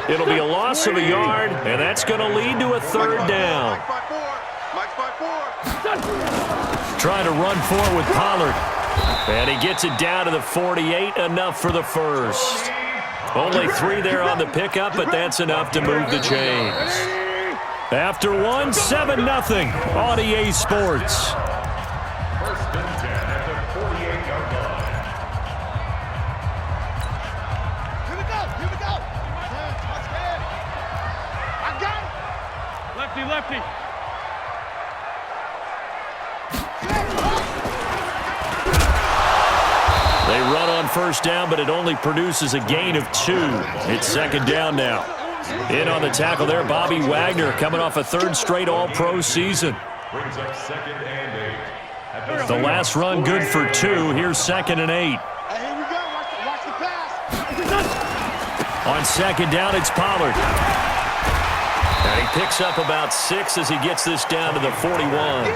It'll be a loss of a yard, and that's going to lead to a third down. Trying to run forward with Pollard. And he gets it down to the 48, enough for the first. Only 3 there on the pickup, but that's enough to move the chains. After one, 7-0 on EA Sports. First and 10 at the 48-yard line. Here we go. Let's get it. I got it. Lefty. They run on first down, but it only produces a gain of 2. It's second down now. In on the tackle there, Bobby Wagner, coming off a 3rd straight All-Pro season. Brings up 2nd and 8. The last run good for 2. Here's 2nd and 8. Here we go. Watch the pass. On second down, it's Pollard. And he picks up about 6 as he gets this down to the 41.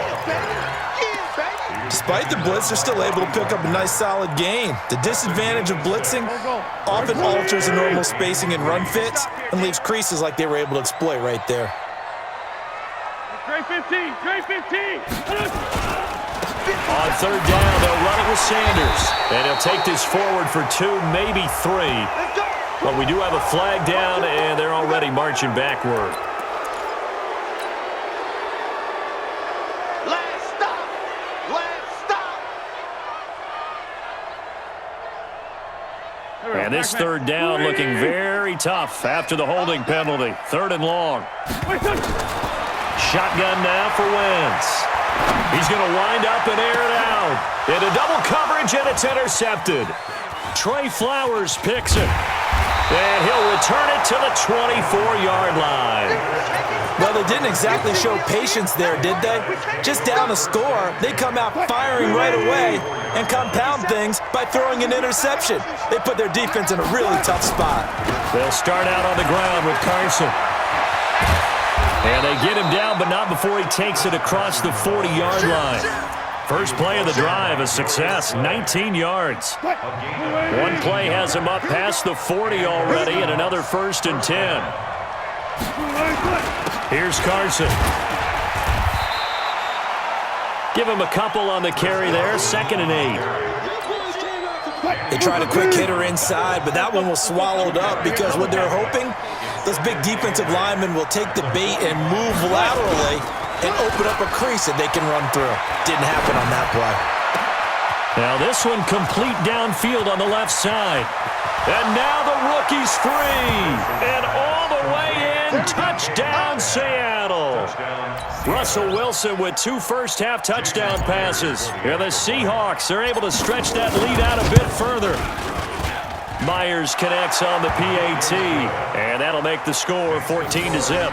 Despite the blitz, they're still able to pick up a nice, solid gain. The disadvantage of blitzing often alters the normal spacing and run fits and leaves creases like they were able to exploit right there. Trey 15. On third down, they'll run it with Sanders. And he'll take this forward for 2, maybe 3. But we do have a flag down, and they're already marching backward. And this third down looking very tough after the holding penalty. 3rd and long. Shotgun now for Wentz. He's going to wind up and air it out. Into double coverage, and it's intercepted. Trey Flowers picks it. And he'll return it to the 24-yard line. Well, they didn't exactly show patience there, did they? Just down a score, they come out firing right away and compound things by throwing an interception. They put their defense in a really tough spot. They'll start out on the ground with Carson. And they get him down, but not before he takes it across the 40-yard line. First play of the drive, a success, 19 yards. One play has him up past the 40 already, and another 1st and 10. Here's Carson. Give him a couple on the carry there, 2nd and 8. They tried a quick hitter inside, but that one was swallowed up because what they're hoping, those big defensive linemen will take the bait and move laterally and open up a crease that they can run through. Didn't happen on that play. Now this one complete downfield on the left side. And now the rookie's free. And all the way in, touchdown Seattle. Russell Wilson with 2 first-half touchdown passes. And the Seahawks are able to stretch that lead out a bit further. Myers connects on the PAT. And that'll make the score 14-0.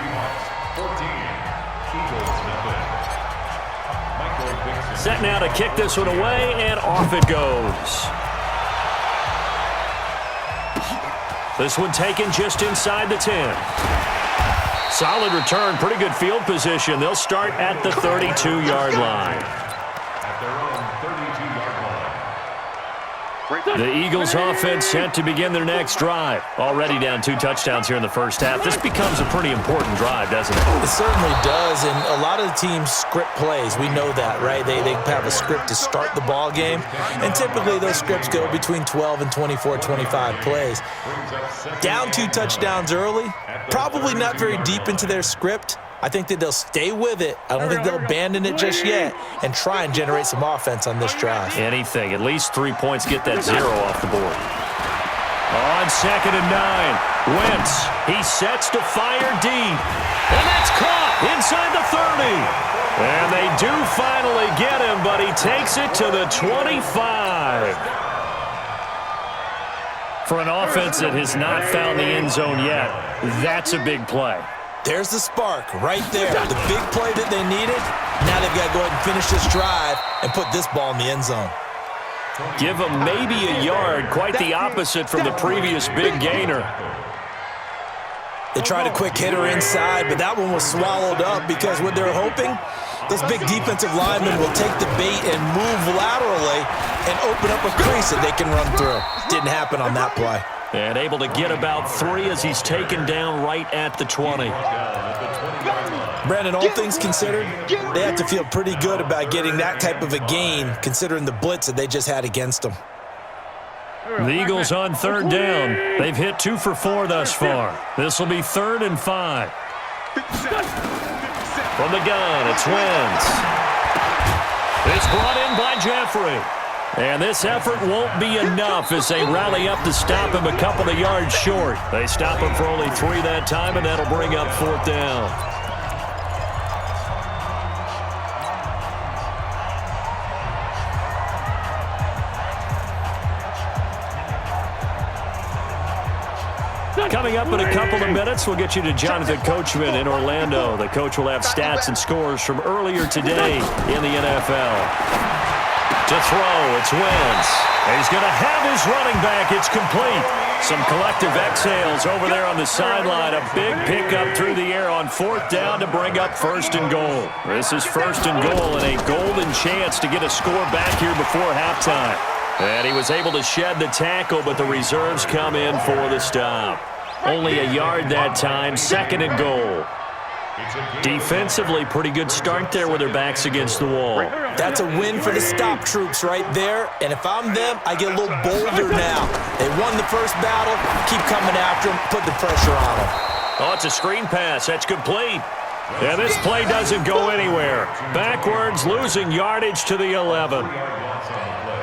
Set now to kick this one away, and off it goes. This one taken just inside the 10. Solid return, pretty good field position. They'll start at the 32-yard line. The Eagles offense set to begin their next drive. Already down 2 touchdowns here in the first half. This becomes a pretty important drive, doesn't it? It certainly does, and a lot of the teams script plays. We know that, right? They have a script to start the ball game, and typically those scripts go between 12 and 24, 25 plays. Down 2 touchdowns early, probably not very deep into their script. I think that they'll stay with it. I don't think they'll abandon it just yet and try and generate some offense on this drive. Anything. At least 3 points, get that 0 off the board. On 2nd and 9, Wentz. He sets to fire deep. And that's caught inside the 30. And they do finally get him, but he takes it to the 25. For an offense that has not found the end zone yet, that's a big play. There's the spark right there. The big play that they needed. Now they've got to go ahead and finish this drive and put this ball in the end zone. Give them maybe a yard. Quite the opposite from the previous big gainer. They tried a quick hitter inside, but that one was swallowed up because what they're hoping, those big defensive linemen will take the bait and move laterally and open up a crease that they can run through. Didn't happen on that play. And able to get about 3 as he's taken down right at the 20. Brandon, all things considered, they have to feel pretty good about getting that type of a gain considering the blitz that they just had against them. The Eagles on 3rd down. They've hit 2 for 4 thus far. This will be 3rd and 5. From the gun, it's Wentz. It's brought in by Jeffrey. And this effort won't be enough as they rally up to stop him a couple of yards short. They stop him for only 3 that time, and that'll bring up 4th down. Coming up in a couple of minutes, we'll get you to Jonathan Coachman in Orlando. The coach will have stats and scores from earlier today in the NFL. To throw, it's Wentz. He's going to have his running back. It's complete. Some collective exhales over there on the sideline. A big pickup through the air on 4th down to bring up 1st and goal. This is 1st and goal and a golden chance to get a score back here before halftime. And he was able to shed the tackle, but the reserves come in for the stop. Only a yard that time, 2nd and goal. Defensively, pretty good start there with their backs against the wall. That's a win for the stop troops right there. And if I'm them, I get a little bolder now. They won the first battle. Keep coming after them. Put the pressure on them. Oh, it's a screen pass. That's complete. And this play doesn't go anywhere. Backwards, losing yardage to the 11.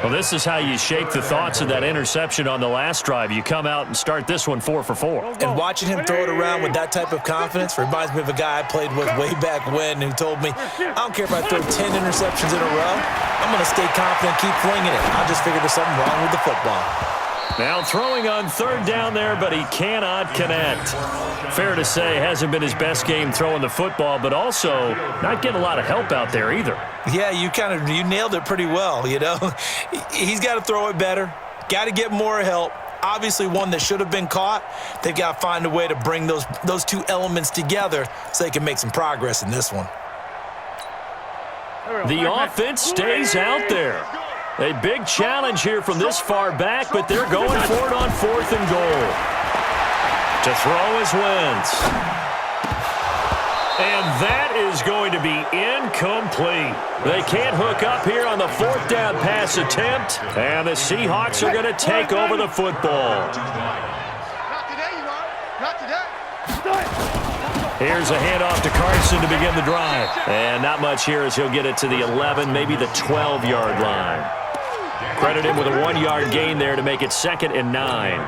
Well, this is how you shake the thoughts of that interception on the last drive. You come out and start this one 4 for 4. And watching him throw it around with that type of confidence reminds me of a guy I played with way back when who told me, I don't care if I throw 10 interceptions in a row. I'm going to stay confident, keep flinging it. I just figured there's something wrong with the football. Now throwing on 3rd down there, but he cannot connect. Fair to say, hasn't been his best game throwing the football, but also not getting a lot of help out there either. Yeah, you nailed it pretty well, you know. He's got to throw it better, got to get more help. Obviously one that should have been caught. They've got to find a way to bring those two elements together so they can make some progress in this one. The offense stays out there. A big challenge here from this far back, but they're going for it on 4th and goal. To throw is Wentz. And that is going to be incomplete. They can't hook up here on the 4th down pass attempt, and the Seahawks are going to take over the football. Not today, you are. Not today. Here's a handoff to Carson to begin the drive. And not much here as he'll get it to the 11, maybe the 12-yard line. Credit him with a 1-yard gain there to make it 2nd and 9.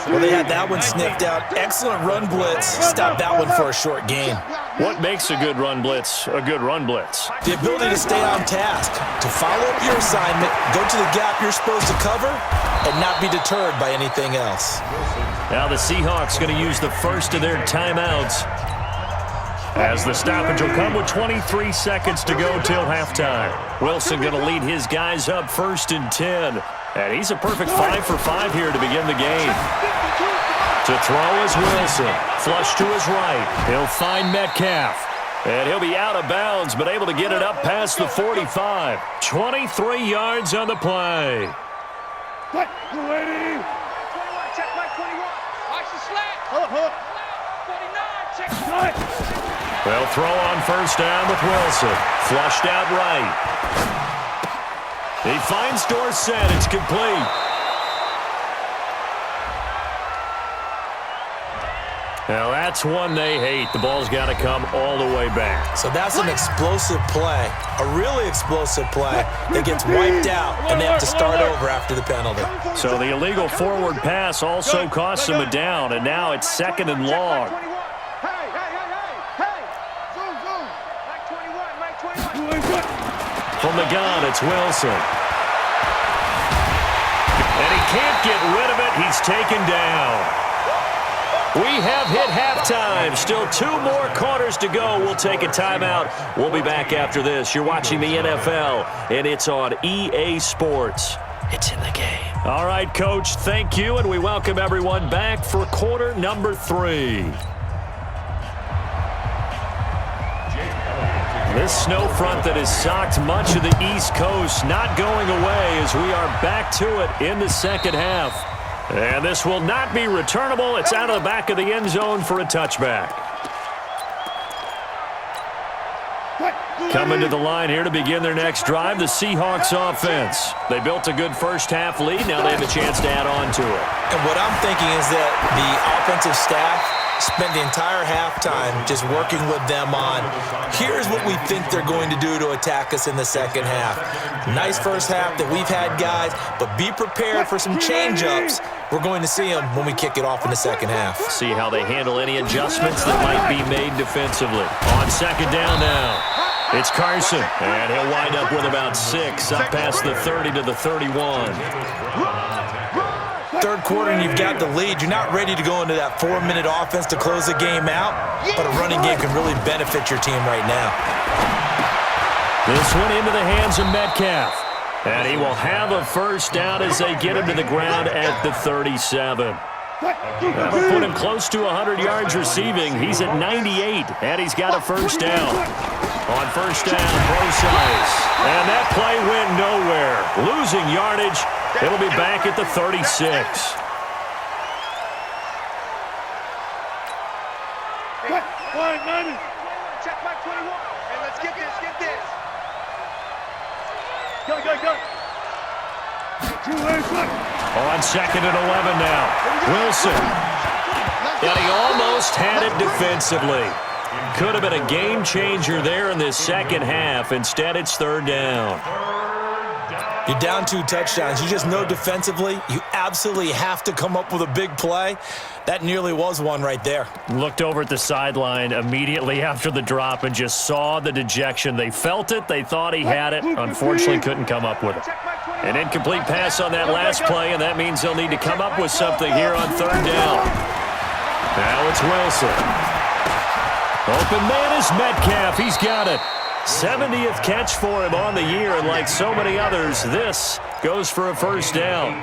Well, they had that one sniffed out. Excellent run blitz. Stop that one for a short gain. What makes a good run blitz a good run blitz? The ability to stay on task, to follow up your assignment, go to the gap you're supposed to cover, and not be deterred by anything else. Now the Seahawks going to use the first of their timeouts as the stoppage will come with 23 seconds to go till halftime. Wilson going to lead his guys up 1st and 10. And he's a perfect 5 for 5 here to begin the game. To throw is Wilson. Flush to his right. He'll find Metcalf. And he'll be out of bounds, but able to get it up past the 45. 23 yards on the play. Check right 21. Watch the slant. 49. Check right. They'll throw on 1st down with Wilson. Flushed out right. He finds Dorsett. It's complete. Now that's one they hate. The ball's got to come all the way back. So that's an explosive play, a really explosive play that gets wiped out, and they have to start over after the penalty. So the illegal forward pass also costs them a down, and now it's 2nd and long. From the gun, it's Wilson. And he can't get rid of it. He's taken down. We have hit halftime. Still 2 more quarters to go. We'll take a timeout. We'll be back after this. You're watching the NFL, and it's on EA Sports. It's in the game. All right, Coach, thank you, and we welcome everyone back for quarter number 3. This snow front that has socked much of the East Coast not going away as we are back to it in the second half. And this will not be returnable. It's out of the back of the end zone for a touchback. Coming to the line here to begin their next drive, the Seahawks offense. They built a good first-half lead. Now they have a chance to add on to it. And what I'm thinking is that the offensive staff spent the entire halftime just working with them on, here's what we think they're going to do to attack us in the second half. Nice first half that we've had, guys, but be prepared for some change-ups. We're going to see them when we kick it off in the second half. See how they handle any adjustments that might be made defensively. On second down now, it's Carson, and he'll wind up with about 6 up past the 30 to the 31. Third quarter and you've got the lead. You're not ready to go into that 4-minute offense to close the game out, but a running game can really benefit your team right now. This one into the hands of Metcalf, and he will have a first down as they get him to the ground at the 37. That would put him close to 100 yards receiving. He's at 98, and he's got a first down. On first down, Procise. And that play went nowhere. Losing yardage. It'll be back at the 36. Check back 21. Hey, let's get this. Go. On second and 11 now. Wilson. And he almost had it defensively. Could have been a game changer there in this second half. Instead, it's third down. You're down 2 touchdowns. You just know defensively you absolutely have to come up with a big play. That nearly was one right there. Looked over at the sideline immediately after the drop and just saw the dejection. They felt it. They thought he had it. Unfortunately, couldn't come up with it. An incomplete pass on that last play, and that means they'll need to come up with something here on third down. Now it's Wilson. Open man is Metcalf. He's got it. 70th catch for him on the year, and like so many others, this goes for a first down.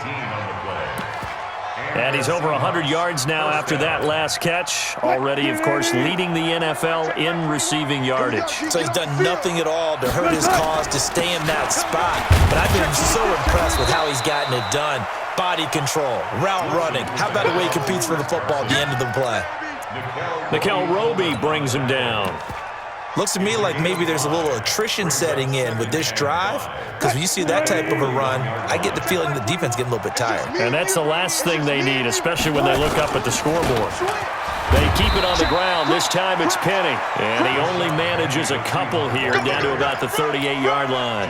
And he's over 100 yards now after that last catch. Already, of course, leading the NFL in receiving yardage. So he's done nothing at all to hurt his cause to stay in that spot. But I've been so impressed with how he's gotten it done. Body control, route running. How about the way he competes for the football at the end of the play? Mikel Roby brings him down. Looks to me like maybe there's a little attrition setting in with this drive, because when you see that type of a run, I get the feeling the defense getting a little bit tired. And that's the last thing they need, especially when they look up at the scoreboard. They keep it on the ground. This time it's Penny. And he only manages a couple here down to about the 38-yard line.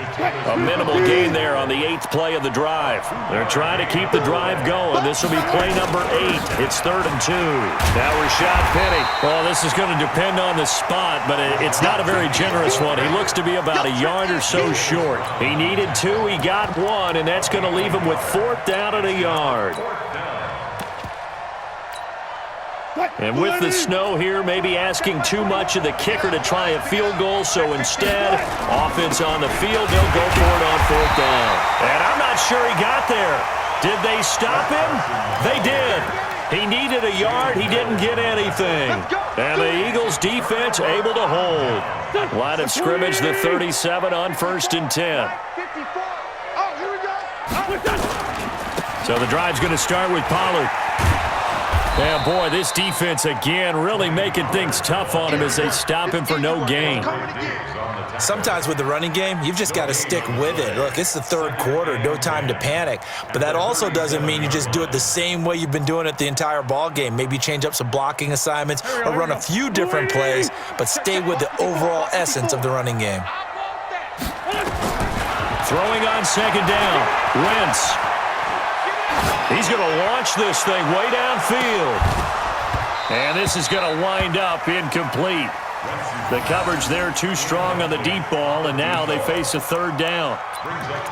A minimal gain there on the 8th play of the drive. They're trying to keep the drive going. This will be play number 8. It's 3rd and 2. Now Rashad Penny. Well, this is going to depend on the spot, but it's not a very generous one. He looks to be about a yard or so short. He needed 2. He got 1, and that's going to leave him with 4th down and a yard. And with the snow here, maybe asking too much of the kicker to try a field goal. So instead, offense on the field, they'll go for it on 4th down. And I'm not sure he got there. Did they stop him? They did. He needed a yard. He didn't get anything. And the Eagles defense able to hold. Line of scrimmage, the 37 on 1st and 10. So the drive's going to start with Pollard. Yeah, boy, this defense again really making things tough on him as they stop him for no gain. Sometimes with the running game, you've just got to stick with it. Look, it's the 3rd quarter, no time to panic. But that also doesn't mean you just do it the same way you've been doing it the entire ball game. Maybe change up some blocking assignments or run a few different plays, but stay with the overall essence of the running game. Throwing on 2nd down, Wentz. He's going to launch this thing way downfield. And this is going to wind up incomplete. The coverage there too strong on the deep ball, and now they face a 3rd down.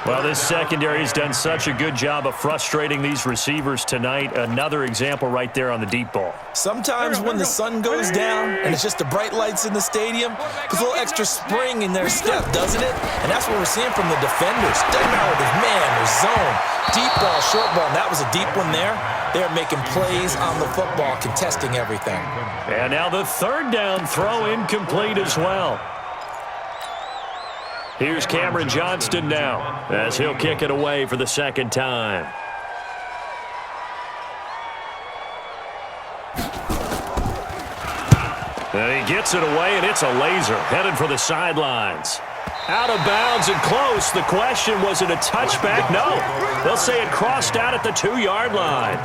Well, this secondary has done such a good job of frustrating these receivers tonight. Another example right there on the deep ball. Sometimes when the sun goes down and it's just the bright lights in the stadium, there's a little extra spring in their step, doesn't it? And that's what we're seeing from the defenders. Doesn't matter if it's man or zone, deep ball, short ball, and that was a deep one there. They're making plays on the football, contesting everything. And now the 3rd down throw incomplete as well. Here's Cameron Johnston now as he'll kick it away for the 2nd time. And he gets it away, and it's a laser headed for the sidelines. Out of bounds and close. The question, was it a touchback? No. They'll say it crossed out at the 2-yard line.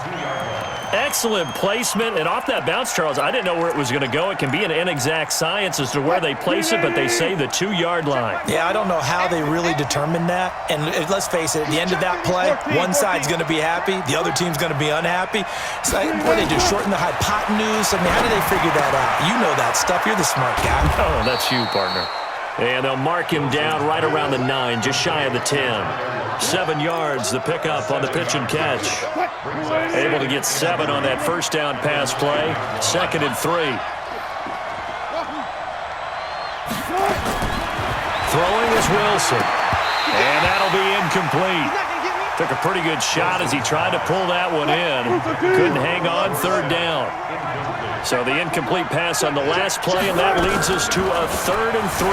Excellent placement, and off that bounce, Charles, I didn't know where it was going to go. It can be an inexact science as to where they place it, but they say the 2-yard line. Yeah, I don't know how they really determined that. And let's face it, at the end of that play, one side's going to be happy, the other team's going to be unhappy. So what do they do, shorten the hypotenuse? I mean, how do they figure that out? You know that stuff. You're the smart guy. Oh, that's you, partner. And they'll mark him down right around the 9, just shy of the 10. 7 yards, the pickup on the pitch and catch. Able to get 7 on that first down pass play. 2nd and 3. Throwing is Wilson. And that'll be incomplete. Took a pretty good shot as he tried to pull that one in. Couldn't hang on, 3rd down. So the incomplete pass on the last play, and that leads us to a 3rd and 3.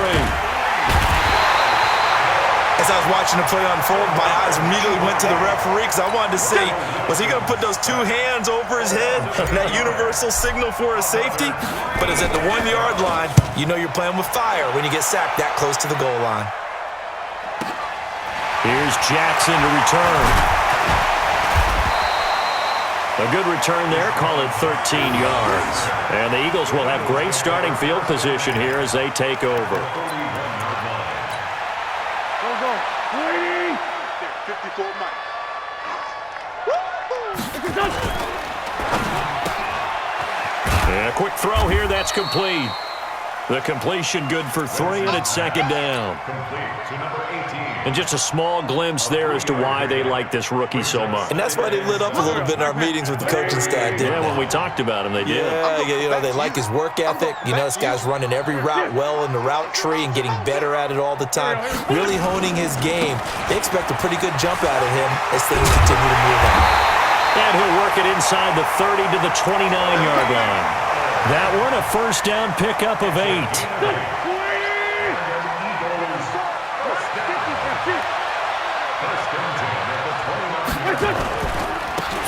As I was watching the play unfold, my eyes immediately went to the referee because I wanted to see, was he going to put those 2 hands over his head, that universal signal for a safety? But it's at the 1-yard line. You know you're playing with fire when you get sacked that close to the goal line. Here's Jackson to return. A good return there, call it 13 yards. And the Eagles will have great starting field position here as they take over. Go. 54 And a quick throw here, that's complete. The completion good for 3, and it's 2nd down. And just a small glimpse there as to why they like this rookie so much. And that's why they lit up a little bit in our meetings with the coaching staff, didn't Yeah, they? when we talked about him, they did. Yeah, you know, they like his work ethic. You know, this guy's running every route well in the route tree and getting better at it all the time, really honing his game. They expect a pretty good jump out of him as things continue to move on. And he'll work it inside the 30 to the 29-yard line. That one, a first down pickup of 8.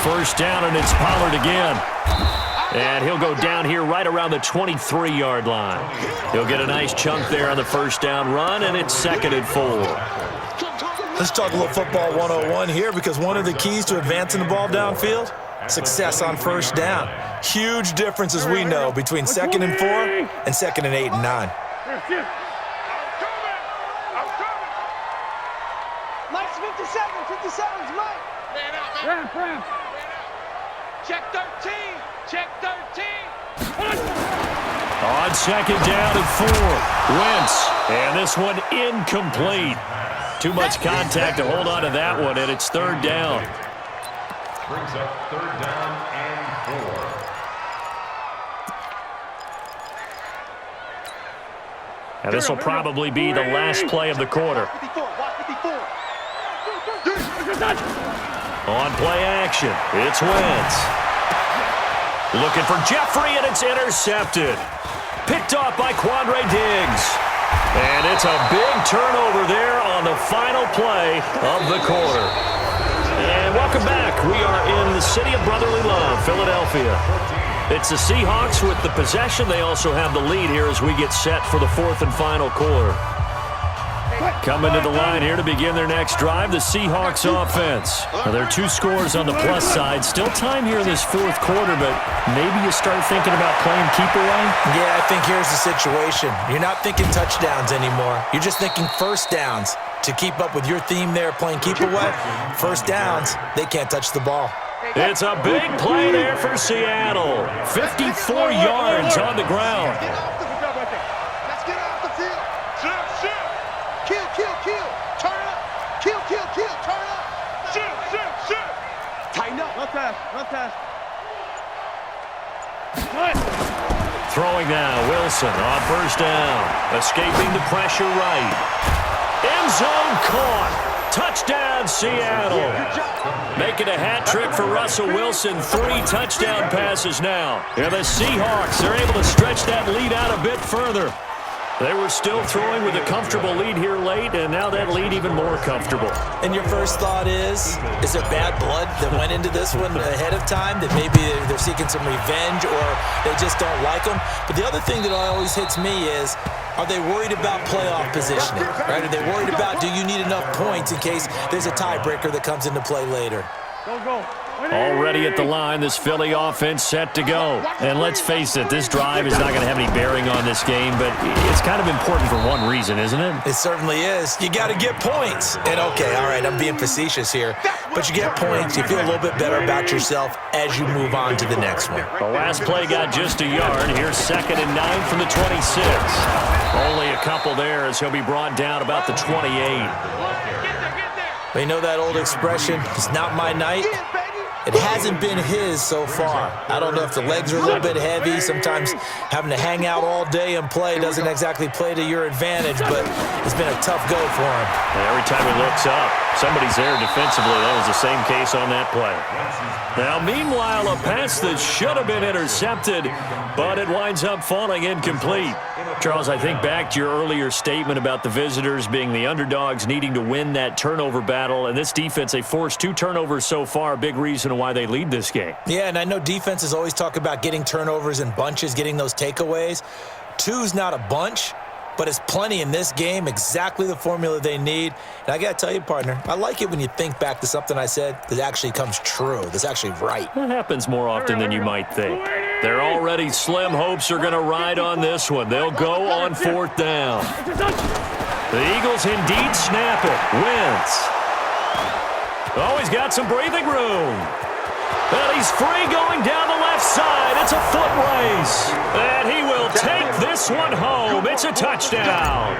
First down, and it's Pollard again. And he'll go down here right around the 23-yard line. He'll get a nice chunk there on the first down run, and it's 2nd and 4. Let's talk a little football 101 here, because one of the keys to advancing the ball downfield, success on first down. Huge difference, as we know, between 2nd and 4 and 2nd and 8 and 9. Mike's 57's Mike. Man out, man. Check 13. Check 13. On 2nd down and 4, Wentz. And this one incomplete. Too much contact to hold on to that one, and it's 3rd down. Brings up 3rd down and 4. And this will probably be the last play of the quarter. On play action, it's Wentz. Looking for Jeffrey, and it's intercepted. Picked off by Quandre Diggs. And it's a big turnover there on the final play of the quarter. And welcome back. We are in the city of brotherly love, Philadelphia. It's the Seahawks with the possession. They also have the lead here as we get set for the 4th and final quarter. Coming to the line here to begin their next drive, the Seahawks offense. Now, there are 2 scores on the plus side. Still time here in this 4th quarter, but maybe you start thinking about playing keep away? Yeah, I think here's the situation. You're not thinking touchdowns anymore. You're just thinking first downs. To keep up with your theme there, playing keep away, first downs, they can't touch the ball. It's a big play there for Seattle. 54 yards on the ground. Let's get off the field. Shift. Kill. Turn up. Kill. Turn up. Shift. Tighten up. Run pass. Throwing now, Wilson on first down. Escaping the pressure right. End zone caught. Touchdown, Seattle. Making a hat trick for Russell Wilson. 3 touchdown passes now. And the Seahawks are able to stretch that lead out a bit further. They were still throwing with a comfortable lead here late, and now that lead even more comfortable. And your first thought is there bad blood that went into this one ahead of time, that maybe they're seeking some revenge or they just don't like them? But the other thing that always hits me is, are they worried about playoff positioning? Right? Are they worried about, do you need enough points in case there's a tiebreaker that comes into play later? Go. Already at the line, this Philly offense set to go. And let's face it, this drive is not going to have any bearing on this game, but it's kind of important for one reason, isn't it? It certainly is. You got to get points. And okay, all right, I'm being facetious here, but you get points, you feel a little bit better about yourself as you move on to the next one. The last play got just a yard. Here's 2nd and 9 from the 26. Only a couple there as he'll be brought down about the 28. But you know that old expression, it's not my night? It hasn't been his so far. I don't know if the legs are a little bit heavy. Sometimes having to hang out all day and play doesn't exactly play to your advantage, but it's been a tough go for him. And every time he looks up, somebody's there defensively. That was the same case on that play. Now, meanwhile, a pass that should have been intercepted, but it winds up falling incomplete. Charles, I think back to your earlier statement about the visitors being the underdogs, needing to win that turnover battle. And this defense, they forced 2 turnovers so far, a big reason why they lead this game. Yeah, and I know defenses always talk about getting turnovers in bunches, getting those takeaways. 2's not a bunch, but it's plenty in this game, exactly the formula they need. And I got to tell you, partner, I like it when you think back to something I said that actually comes true, that's actually right. That happens more often than you might think. Their already slim hopes are going to ride on this one. They'll go on 4th down. The Eagles indeed snap it. Wins. Oh, he's got some breathing room. And he's free going down the left side. It's a foot race. And he will take this one home. It's a touchdown.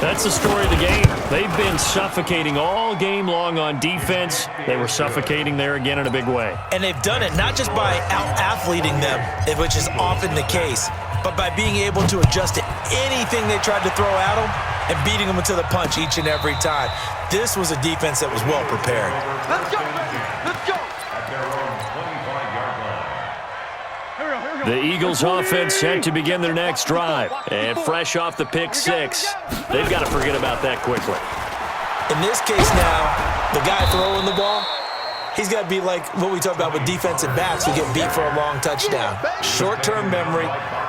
That's the story of the game. They've been suffocating all game long on defense. They were suffocating there again in a big way. And they've done it not just by out-athleting them, which is often the case, but by being able to adjust to anything they tried to throw at them and beating them to the punch each and every time. This was a defense that was well prepared. Let's go. The Eagles offense set to begin their next drive. And fresh off the pick 6, they've got to forget about that quickly. In this case now, the guy throwing the ball, he's got to be like what we talk about with defensive backs who get beat for a long touchdown. Short-term memory,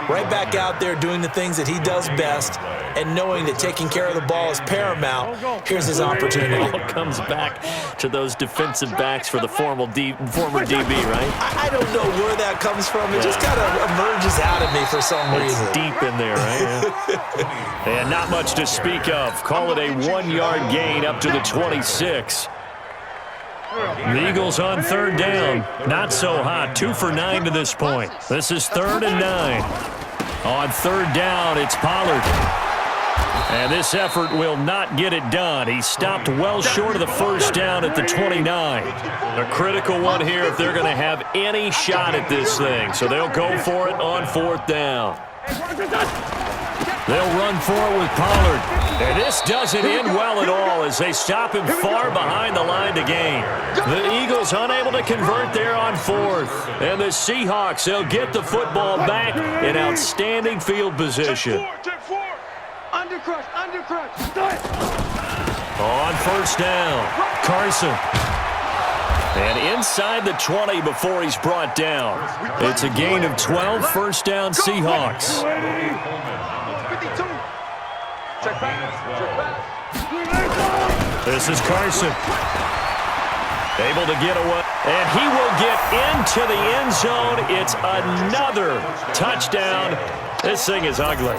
right back out there doing the things that he does best, and knowing that taking care of the ball is paramount. Here's his opportunity. It all comes back to those defensive backs for the former DB, right? I don't know where that comes from. It just kind of emerges out of me for some reason. It's deep in there, right? And not much to speak of. Call it a 1-yard gain up to the 26. The Eagles on 3rd down. Not so hot. 2 for 9 to this point. This is 3rd and 9. On 3rd down, it's Pollard. And this effort will not get it done. He stopped well short of the first down at the 29. A critical one here if they're going to have any shot at this thing. So they'll go for it on 4th down. They'll run for it with Pollard. And this doesn't end well at all as they stop him far behind the line to gain. The Eagles unable to convert there on 4th. And the Seahawks, they'll get the football back in outstanding field position. Undercrush. On 1st down, Carson. And inside the 20 before he's brought down. It's a gain of 12, 1st down Seahawks. 52. Check back. This is Carson. Able to get away. And he will get into the end zone. It's another touchdown. This thing is ugly.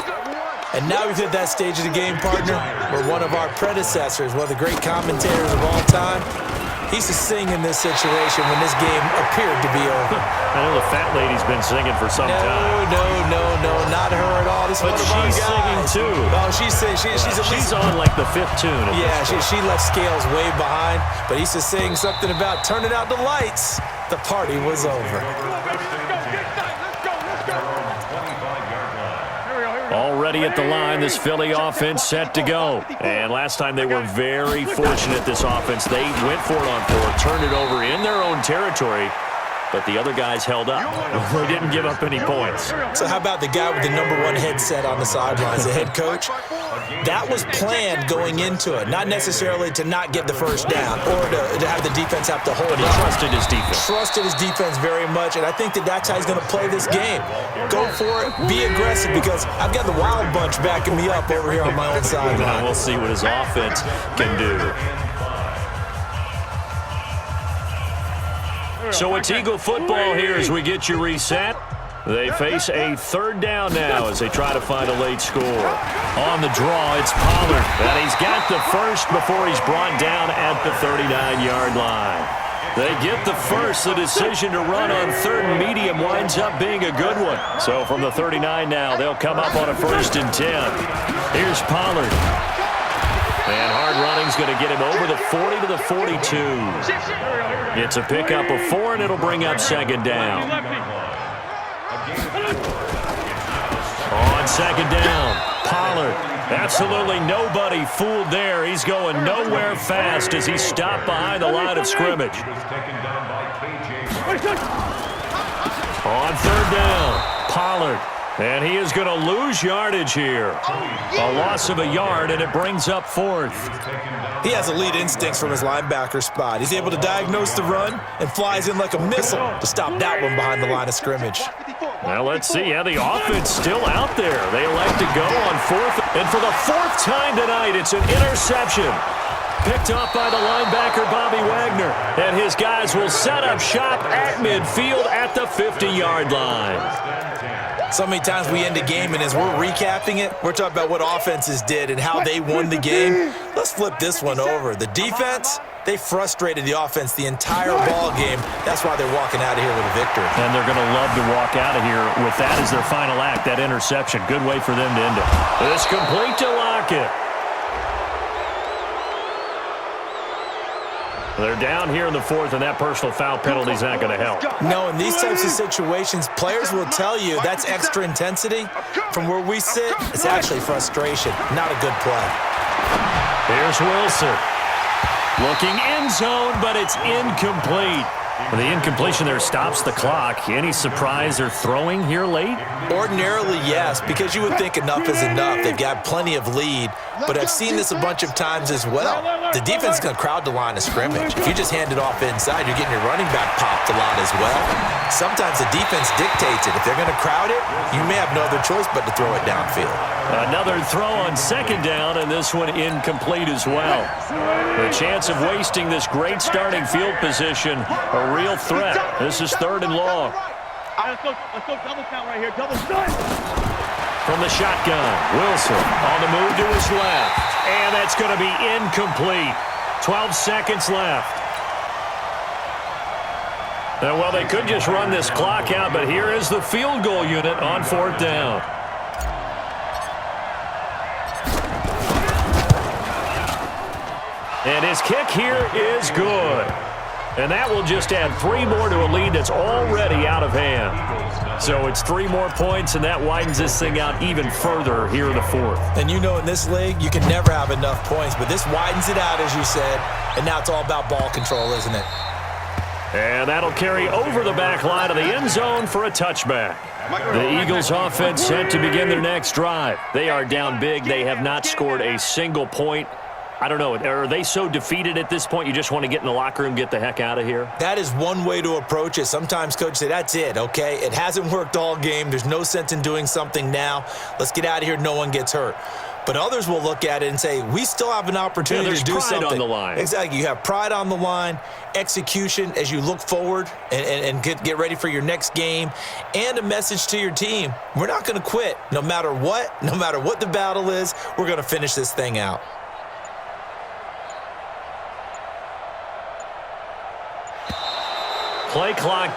And now we've hit that stage of the game, partner, where one of our predecessors, one of the great commentators of all time, he used to sing in this situation when this game appeared to be over. I know the fat lady's been singing for some time. No, not her at all. This But one of our she's singing guys. too. Oh, she's at least on like the 5th tune. Yeah, she left Scales way behind, but he used to sing something about turning out the lights. The party was over. Already at the line, this Philly offense set to go. And last time they were very fortunate, this offense. They went for it on 4th, turned it over in their own territory, but the other guys held up. They didn't give up any points. So how about the guy with the #1 headset on the sidelines, the head coach? That was planned going into it, not necessarily to not get the first down or to have the defense have to hold it. He trusted his defense. Trusted his defense very much, and I think that's how he's going to play this game. Go for it, be aggressive, because I've got the Wild Bunch backing me up over here on my own sideline. We'll see what his offense can do. So it's Eagle football here as we get you reset. They face a third down now as they try to find a late score. On the draw, it's Pollard. And he's got the first before he's brought down at the 39-yard line. They get the first. The decision to run on third and medium winds up being a good one. So from the 39 now, they'll come up on a 1st and 10. Here's Pollard. And hard running's going to get him over the 40 to the 42. It's a pickup of 4, and it'll bring up 2nd down. On 2nd down, Pollard. Absolutely nobody fooled there. He's going nowhere fast as he's stopped behind the line of scrimmage. On 3rd down, Pollard. And he is going to lose yardage here. A loss of a yard, and it brings up 4th. He has elite instincts from his linebacker spot. He's able to diagnose the run and flies in like a missile to stop that one behind the line of scrimmage. Well, let's see. Yeah, the offense still out there. They elect to go on 4th. And for the 4th time tonight, it's an interception. Picked off by the linebacker, Bobby Wagner. And his guys will set up shop at midfield at the 50-yard line. So many times we end a game, and as we're recapping it, we're talking about what offenses did and how they won the game. Let's flip this one over. The defense, they frustrated the offense the entire ball game. That's why they're walking out of here with a victory. And they're going to love to walk out of here with that as their final act, that interception. Good way for them to end it. It's complete to Lockett. They're down here in the 4th, and that personal foul penalty is not going to help. No, in these types of situations, players will tell you that's extra intensity. From where we sit, it's actually frustration, not a good play. Here's Wilson. Looking end zone, but it's incomplete. The incompletion there stops the clock. Any surprise they're throwing here late? Ordinarily, yes, because you would think enough is enough. They've got plenty of lead, but I've seen this a bunch of times as well. The defense is going to crowd the line of scrimmage. If you just hand it off inside, you're getting your running back popped a lot as well. Sometimes the defense dictates it. If they're going to crowd it, you may have no other choice but to throw it downfield. Another throw on 2nd down, and this one incomplete as well. The chance of wasting this great starting field position, a real threat. This is 3rd and long. Let's go double count right here. Double count. From the shotgun, Wilson on the move to his left. And that's going to be incomplete. 12 seconds left. Well, they could just run this clock out, but here is the field goal unit on 4th down. And his kick here is good. And that will just add 3 more to a lead that's already out of hand. So it's 3 more points, and that widens this thing out even further here in the 4th. And you know in this league, you can never have enough points, but this widens it out, as you said, and now it's all about ball control, isn't it? And that'll carry over the back line of the end zone for a touchback. The Eagles offense set to begin their next drive. They are down big. They have not scored a single point. I don't know, are they so defeated at this point you just want to get in the locker room, get the heck out of here? That is one way to approach it. Sometimes coaches say, that's it, okay? It hasn't worked all game. There's no sense in doing something now. Let's get out of here. No one gets hurt. But others will look at it and say, we still have an opportunity to do something. Pride on the line. Exactly. You have pride on the line, execution as you look forward and get ready for your next game, and a message to your team. We're not going to quit. No matter what the battle is, we're going to finish this thing out. Play clock down.